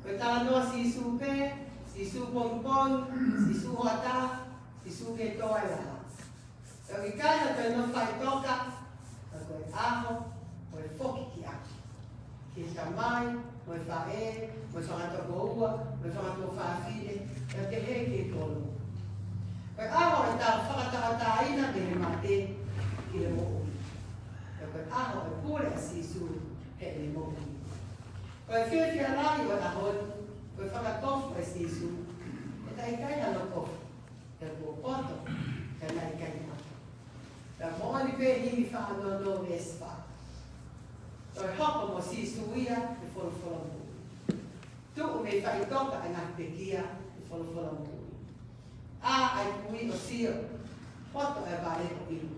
Koe tala noa sisu pe, sisu pong, sisu hoata, sisu ke toa e laha. Ka wikaina koe no whai toka, ka koe aho, koe whoki ki aki. Ke tamai, koe whae, koe whangato ua, koe whangato whaafide, ka ke he ke tolu. Koe aho e tau whakatahataina me he mate ki le mo ui. Ka koe aho e pule a sisu he le mo ui. Koe whiawhia lai o ahon, koe whakatofu e sisu, e tai kai hano kofu, ka kua poto, ka nai kai hano. Ka moani pe hini whaanoa no vespa. Koe hoko mo sisu ia, e wholawhala mui. Tuku me whaitoka e ngā pekia, e wholawhala mui. A ai kui o sio, poto e vare o ilu.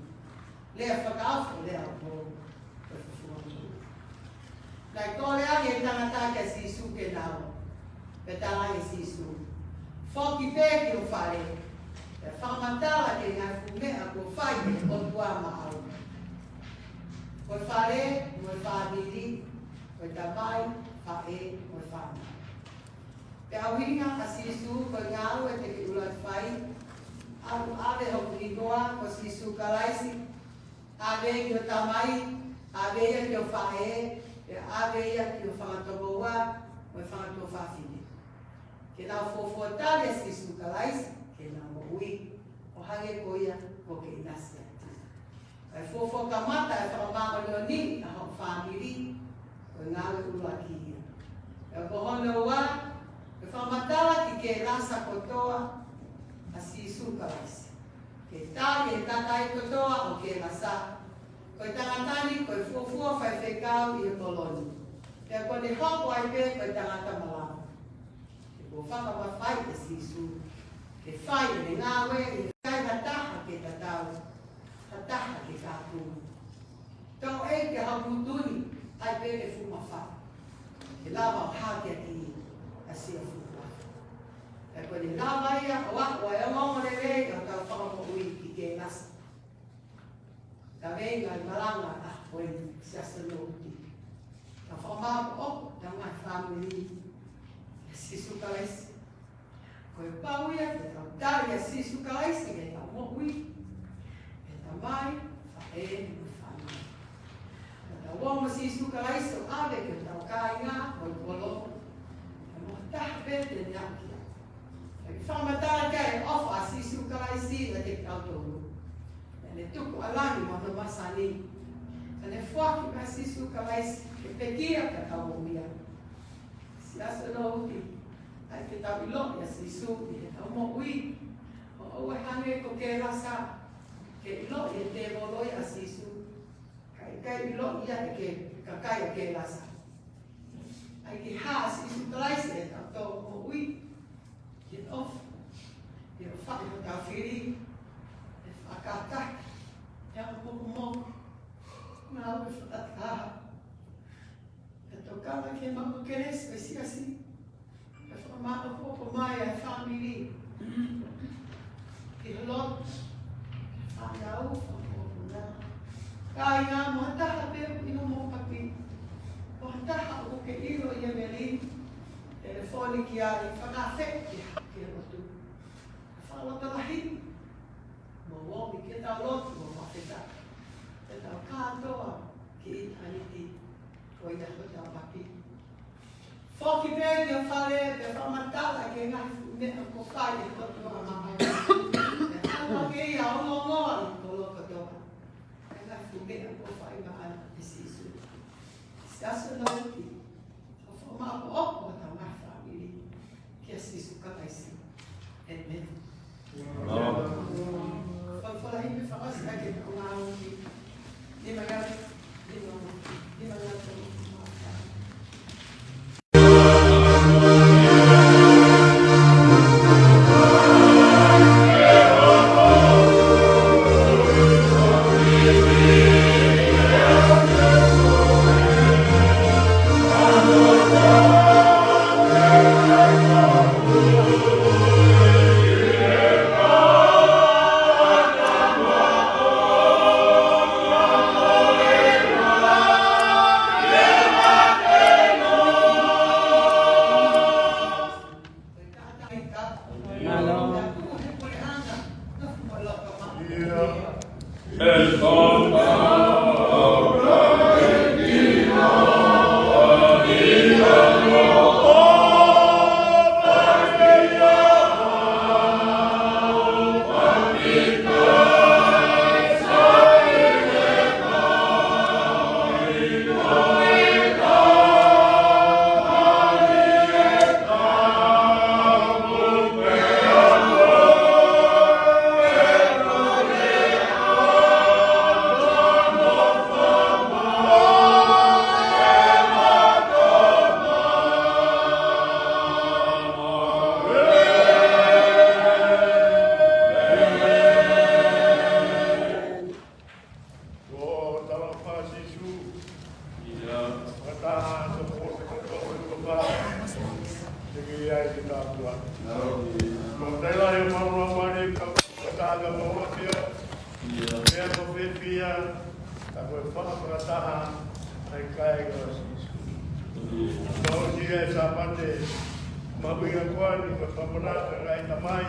Lea whakaafu, lea o mo, koe whawhala mui. Nai tōle ake e tangata ke sisu ke nao, pe tala e sisu. Whoki pē ki o whare, e whamatala ke ngā kumea ko whai o tua maau. Koe whare, koe whamiri, koe tamai, whae, koe whama. Pe awinga a sisu, koe ngāu e te ki ulat whai, aru ave ho kurikoa, ko sisu kalaisi, ave ki o tamai, ave ia ki o whae, e ave ia ki o whangatogo ua, o e whangato whawhine. Ke nau fōfōtale sisu kalaisi, ke nau mo ui, o hange ko ia, ko ke inasi ati. Kai fōfō kamata e whakamama leo ni, a hau whamiri, o e ngāwe ula ki ia. E o kohono ua, e whamatala ki ke rasa kotoa, a sisu kalaisi. Ke tāke e tatai kotoa, o ke rasa. Koe tangatani, koe fuafua whai whekau i e koloni. Pea kone hoko ai pē koe tangata malama. Ke ko whakamawhai e sisu. Ke whai e ngāwe, e kai hataha ke tatau. Hataha ke kāpuna. Tau e ke haputuni, ai pē e fumawhai. Ke lava o hākia ki a sia fukua. Pea kone lava ia, o ako e ongo rei, o tau whakamo ui ki ke nasa. Ka venga i maranga a koe siasa nōti. Ka whamāko opo, ta ngai whamiri, e sisu kalaisi. Koe pauia, e tau tari a sisu kalaisi, e tau mohui, e tau mai, whae, e whamiri. E tau wonga sisu kalaisi o ave, e tau kāinga, o i kolo, e mo taha pete ni akia. E whamatara kai ofa a sisu kalaisi, e te kautoro. Le tuku alani mo no masani. Ane fuaki ka sisu ka mais ke pekia ka kaumia. Si asa no uti. Ai te tau ilo ya sisu i he tau mo ui. O ue hange ko ke rasa. Ke ilo i te moloi a sisu. Kai ilo ia e ke kakai ke rasa. Ai ke ha sisu kalaisi e tau tau mo ui. Ke off. Ke o whaki o tau whiri. E whakakai. E ako poko mo, nga au e whakataha. E tokama ke mako keres, e si. E whakamako poko mai a whamiri. Ki halot, whakau, whakapoko nga. Kai ngā mohataha pēru ino mo papi. Mohataha o ke ilo i e meri. Telefoni ki ari, whakawhek ki hake rotu. Whakalotalahi. Mo womi ke tau lotu mo mawheta. E tau kātoa ki i taniti ko i taho tau papi. Whoki pēni o whare pe whamatala ke ngai mea ko whai e koto a mamai. E tau ke i a ongongoa i ko loko toa. E ngai mea ko whai ma ana e sisu. Siasa nauki. O whamako opo tau ngai whamiri. Kia sisu kataisi. E mea. Fala me fala assim, aqui com a onde de manhã ai ki ta tua. Mo te la e mo mare ka ka ga mo ki o. Ia ko fe pia ta ko fa ka ta ha ai kai go si. Mo ni e sa pate ma binga ko ni ko fa mo na ka ai ta mai.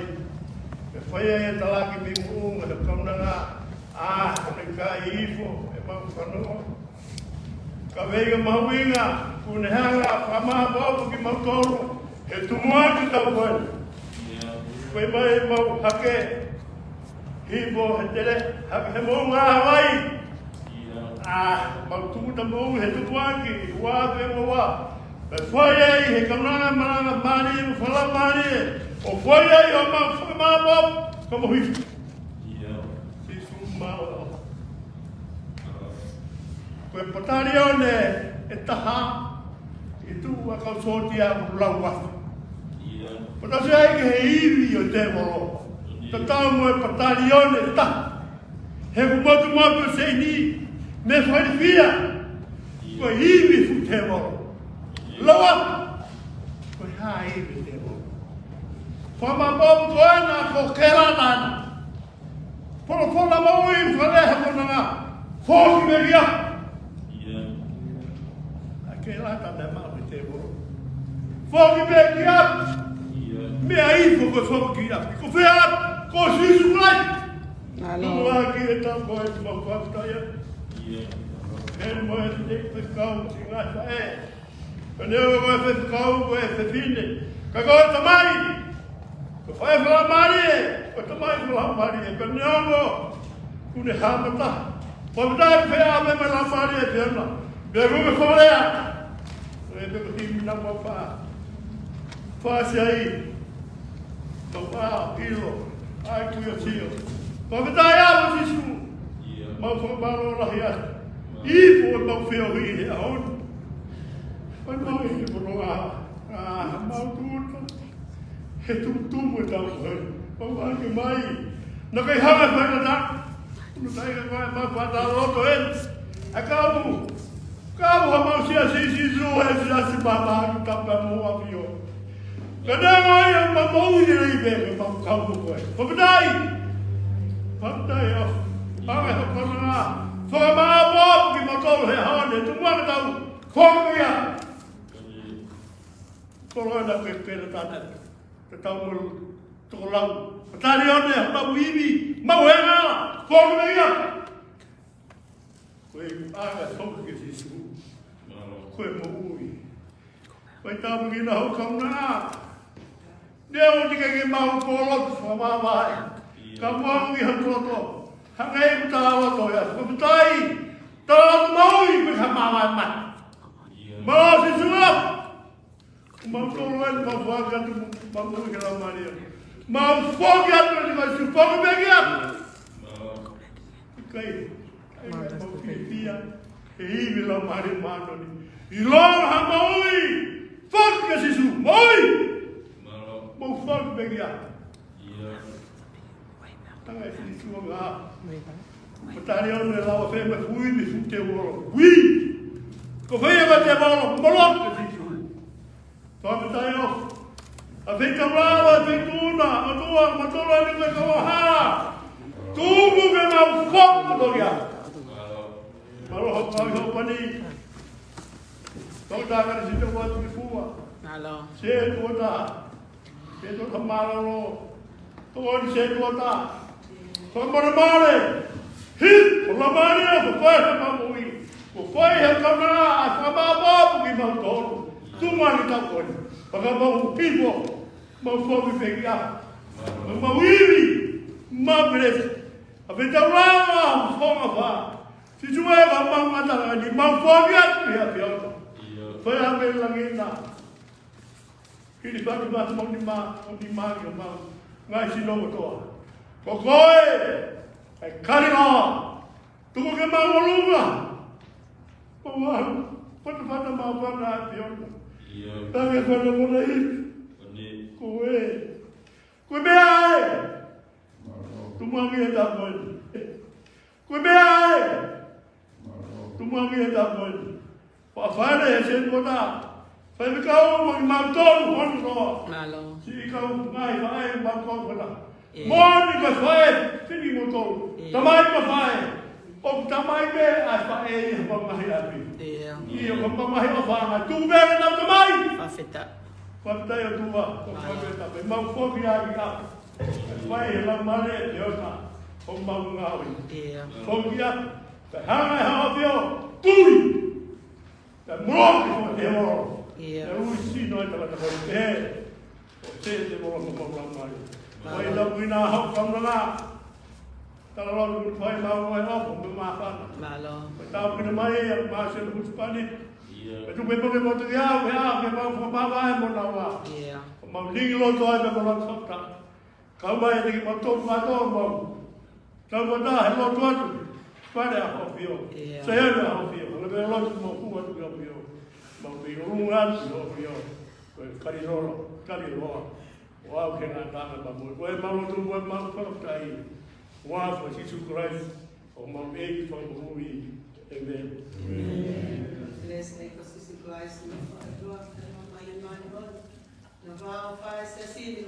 Ke fa e ta la ki mi mu na ka na nga ko ni kai ifo e ma ko no. Ka veiga mawinga, kune hanga, whama bobu ki mautoro, he tumuaki tau koe. Koe mai mau hake, hibo he tere, hake he mou ngā Hawaii. Mau tukuta mou he tumuaki, wāke mo wā. Me whai ei he kaunanga maranga mani, whala mani, o whai ei o mau whama bobu, ka mo hifu. Sisu mau. Koe patari one e taha i tu a kau soti a lau wafu. Patasi ai ke he iwi o te moro. Ta tau mo e patari one e taha. He kumatu matu se ni me whai whia. Koe iwi fu te moro. Lau wafu. Koe ha iwi te moro. Whama bobu koe na ko kera nana. Polo pola mau i whaleha kona ngā. Fōki me ria. Ke lata na mau te moro. Foki me ki ap. Me ai ko foki ki ap. Ko fe ap, ko sisu lai. Nalo aki e ta ko e mo ko ta ya. E mo e te pe kau singa sa e. Ne o ko fe kau ko e fe fine. Ka ko ta mai. Ko fa e fa mari. Ko ta mai fa mari e pe ne o. Ku ne ha mata. Ko ta fe a me la mari e pe na. Be ko me fora. Ebe ko timi na mo fa. Fa sai. To fa ilo. Ai ku yo tio. Ko me dai abo sisu. Mo fo ba lo la ya. I fo mo fe o ri a on. Pa no i ko no a ma tu. He tu mo ta ho. Pa wa ke mai. Na kai ha ma fa na. No dai ka ma fa da lo to en. Acabo. Kau mau sia sisi zua sia si baba ki tapa mo avio. Kada ngai ang mau ni ribe mau kau ko. Pabdai. Pabdai of. Pawe ho kona. Fo ma bob ki motor he hone tu mo tau. Ko ya. Ko na ke ke tata. Tau mo to lau. Patari one ma wibi. Ma wenga. Ko ya. Ko aga to ke sisu. Koe mo ui. Koe tamu ki na ho kauna. Neo tika ki mau kōlotu whamawai. Ka mau i hatoto. Hangai ku tāwa toia. Ko putai. Tāwa maui ku hamawai mai. Mau si sunga. Mau tōru enu mau whakatu mau ui ke lau maria. Mau whoki atu ni mai su whoki meki atu. Kai. Mau pia. E hiwi lau maria mano ni. I longa ha maui, whaka sisu, maui! Mau whaka begi a. Tanga e sisu o ngā. Matari au ne lawa whema hui mi fu te woro. Hui! Ko whea te woro, molok e sisu. Whakatai o. A whika rawa, a whikuna, a tua, matora ni me kawa haa. Tūmu me mau whaka tori a. Maroha pāi ho pani. Kau dah kan situ buat bifua. Nalo. Saya tuota. Saya tuota malaro. Tuan saya tuota. Kau mana? Hit, kalau mana? Bukan apa mui. Bukan yang kau nak. Apa apa pergi mau tahu. Cuma kita pun. Pakai mau pipo. Mau fokus pegia. Mau ini. Mau beres. Apa itu lama? Fong apa? Si cuma gampang mata lagi. Mau fokus dia biar. Foi a ver la guinda. Kini ba mau di ma yo mau. Ngai si no to. Ko koe. Ai karino. Tu ke mau lunga. Pawang. Pada mau pada pion. Iya. Tapi kalau mau naik. Koe. Koe be ai. Tu mau ngi da bon. Koe be ai. Tu mau ngi da bon. Wafana ya sen kota. Fai me kau mo ma ton hon no. Malo. Si kau ngai vai ma ko kona. Mo ni ka fai tini mo to. Tamai ka fai. O tamai be a fai ba mai api. Ia ko pa mai o fa tu be na tamai. Afeta. Fa ta yo tu va. Ko fa be ta be ma ko bi a ka. Vai la mare de ota. O ma ngawi. Ko kia. Ta hanga ha bio. Tui. Ta mo ko te mo. E ui si noi tala ka hoi te. O te mo ko ma mai. Vai la wina ha ka na. Tala lo ku fai ma mai lo ko ma pa. Malo. Ta ku mai ya ma se ku spani. Tu be be mo te ya be ma ko pa ba mo na wa. Ma ling lo to ai be mo lo ta. Ka mai te mo to ma to mo. Ka mo da lo to. Para a hofio. Se era a hofio. Le be lo mo ku wa tu hofio. Ma be ru ran hofio. Ko kariroro. Wa ke na ta na ba mo. Ko ma lo tu wa ma ko ta i. Wa for Jesus Christ. O ma be for movie. Amen. Bless me, Jesus Christ, my Lord, and my Emmanuel. The vow of our Cecilia,